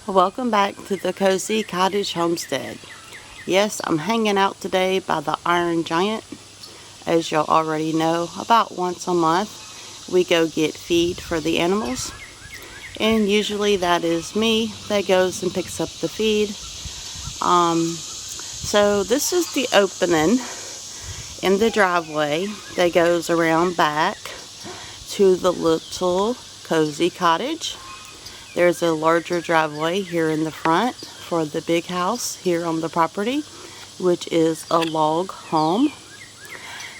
Welcome back to the Cozy Cottage Homestead. Yes, I'm hanging out today by the Iron Giant. As y'all already know, about once a month we go get feed for the animals. And usually that is me that goes and picks up the feed. So this is the opening in the driveway that goes around back to the little cozy cottage. There's a larger driveway here in the front for the big house here on the property, which is a log home.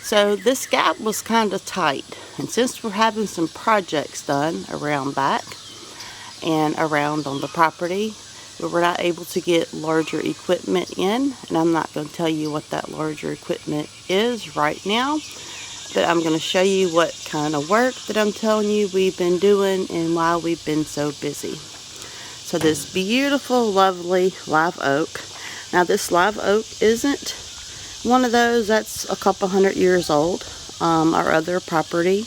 So this gap was kind of tight, and since we're having some projects done around back and around on the property, we were not able to get larger equipment in, and I'm not going to tell you what that larger equipment is right now, but I'm going to show you what kind of work that I'm telling you we've been doing and why we've been so busy. So this beautiful, lovely live oak. Now this live oak isn't one of those that's a couple hundred years old. Our other property,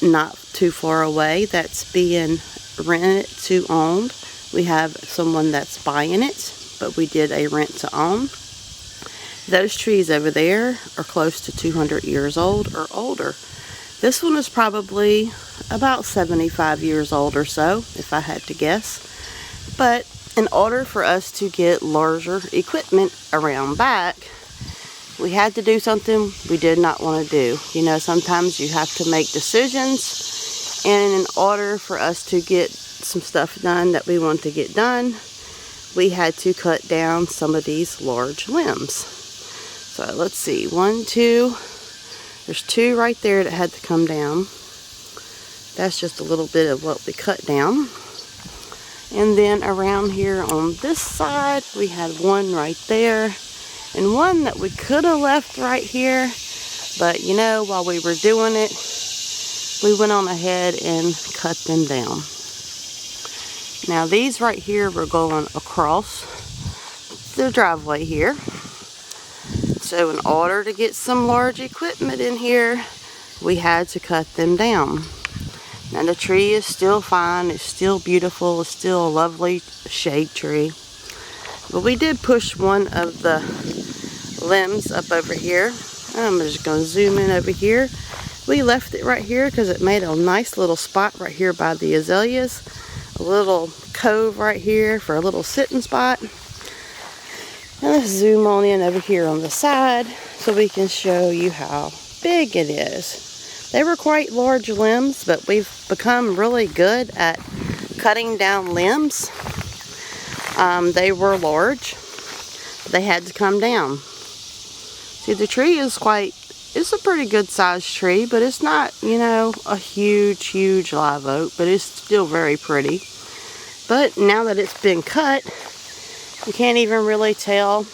not too far away, that's being rented to owned. We have someone that's buying it, but we did a rent to own. Those trees over there are close to 200 years old or older. This one is probably about 75 years old or so, if I had to guess. But in order for us to get larger equipment around back, we had to do something we did not want to do. You know, sometimes you have to make decisions, and in order for us to get some stuff done that we want to get done, we had to cut down some of these large limbs. So let's see, 1, 2, there's 2 right there that had to come down. That's just a little bit of what we cut down. And then around here on this side, we had 1 right there, and 1 that we could have left right here. But you know, while we were doing it, we went on ahead and cut them down. Now these right here were going across the driveway here. So in order to get some large equipment in here, we had to cut them down. Now the tree is still fine, it's still beautiful, it's still a lovely shade tree. But we did push one of the limbs up over here. I'm just going to zoom in over here. We left it right here because it made a nice little spot right here by the azaleas. A little cove right here for a little sitting spot. Now let's zoom on in over here on the side so we can show you how big it is. They were quite large limbs, but we've become really good at cutting down limbs. They were large. They had to come down. See, the tree is it's a pretty good sized tree, but it's not, you know, a huge live oak, but it's still very pretty. But now that it's been cut, you can't even really tell,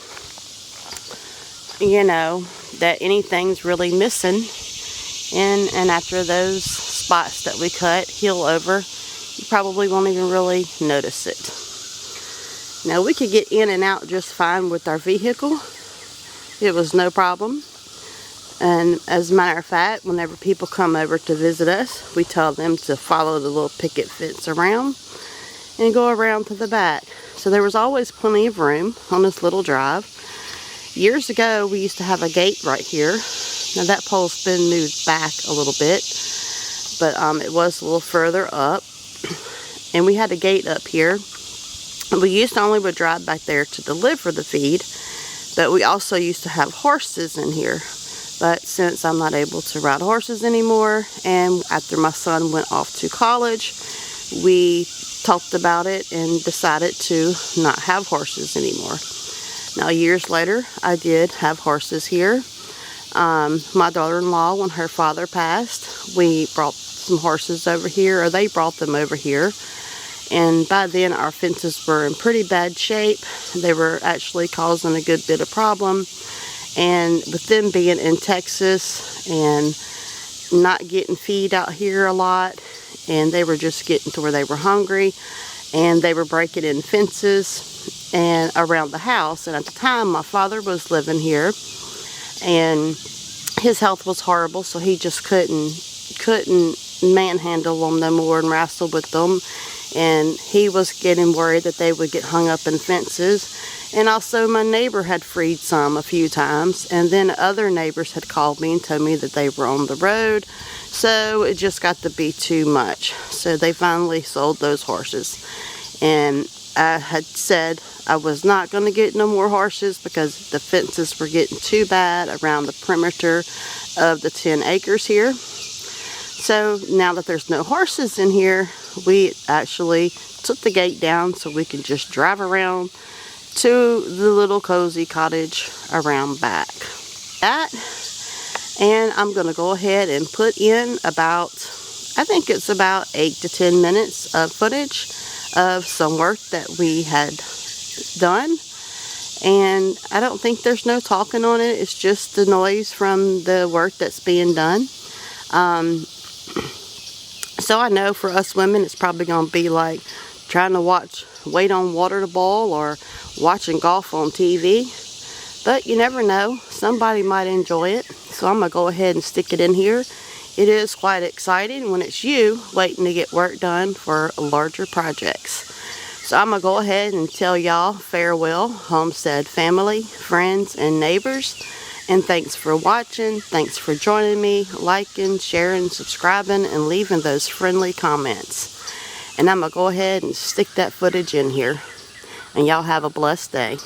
you know, that anything's really missing. And after those spots that we cut heal over, you probably won't even really notice it. Now we could get in and out just fine with our vehicle. It was no problem. And as a matter of fact, whenever people come over to visit us, we tell them to follow the little picket fence around and go around to the back. So there was always plenty of room on this little drive. Years ago, we used to have a gate right here. Now that pole's been moved back a little bit, but it was a little further up. And we had a gate up here. We used to only would drive back there to deliver the feed, but we also used to have horses in here. But since I'm not able to ride horses anymore, and after my son went off to college, we talked about it and decided to not have horses anymore. Now years later, I did have horses here. My daughter-in-law, when her father passed, we brought some horses over here, or they brought them over here. And by then our fences were in pretty bad shape. They were actually causing a good bit of problem. And with them being in Texas and not getting feed out here a lot, and they were just getting to where they were hungry, and they were breaking in fences and around the house. And at the time my father was living here, and his health was horrible, so he just couldn't manhandle them no more and wrestle with them. and he was getting worried that they would get hung up in fences. And also my neighbor had freed some a few times, and then other neighbors had called me and told me that they were on the road, so it just got to be too much. So they finally sold those horses, and I had said I was not going to get no more horses because the fences were getting too bad around the perimeter of the 10 acres here. So now that there's no horses in here, we actually took the gate down so we can just drive around to the little cozy cottage around back. And I'm going to go ahead and put in about, I think it's about 8 to 10 minutes of footage of some work that we had done. And I don't think there's no talking on it. It's just the noise from the work that's being done. So I know for us women, it's probably going to be like trying to wait on water to boil or watching golf on TV. But you never know. Somebody might enjoy it. So I'm going to go ahead and stick it in here. It is quite exciting when it's you waiting to get work done for larger projects. So I'm going to go ahead and tell y'all farewell, homestead family, friends, and neighbors. And thanks for watching. Thanks for joining me, liking, sharing, subscribing, and leaving those friendly comments. And I'm going to go ahead and stick that footage in here. And y'all have a blessed day.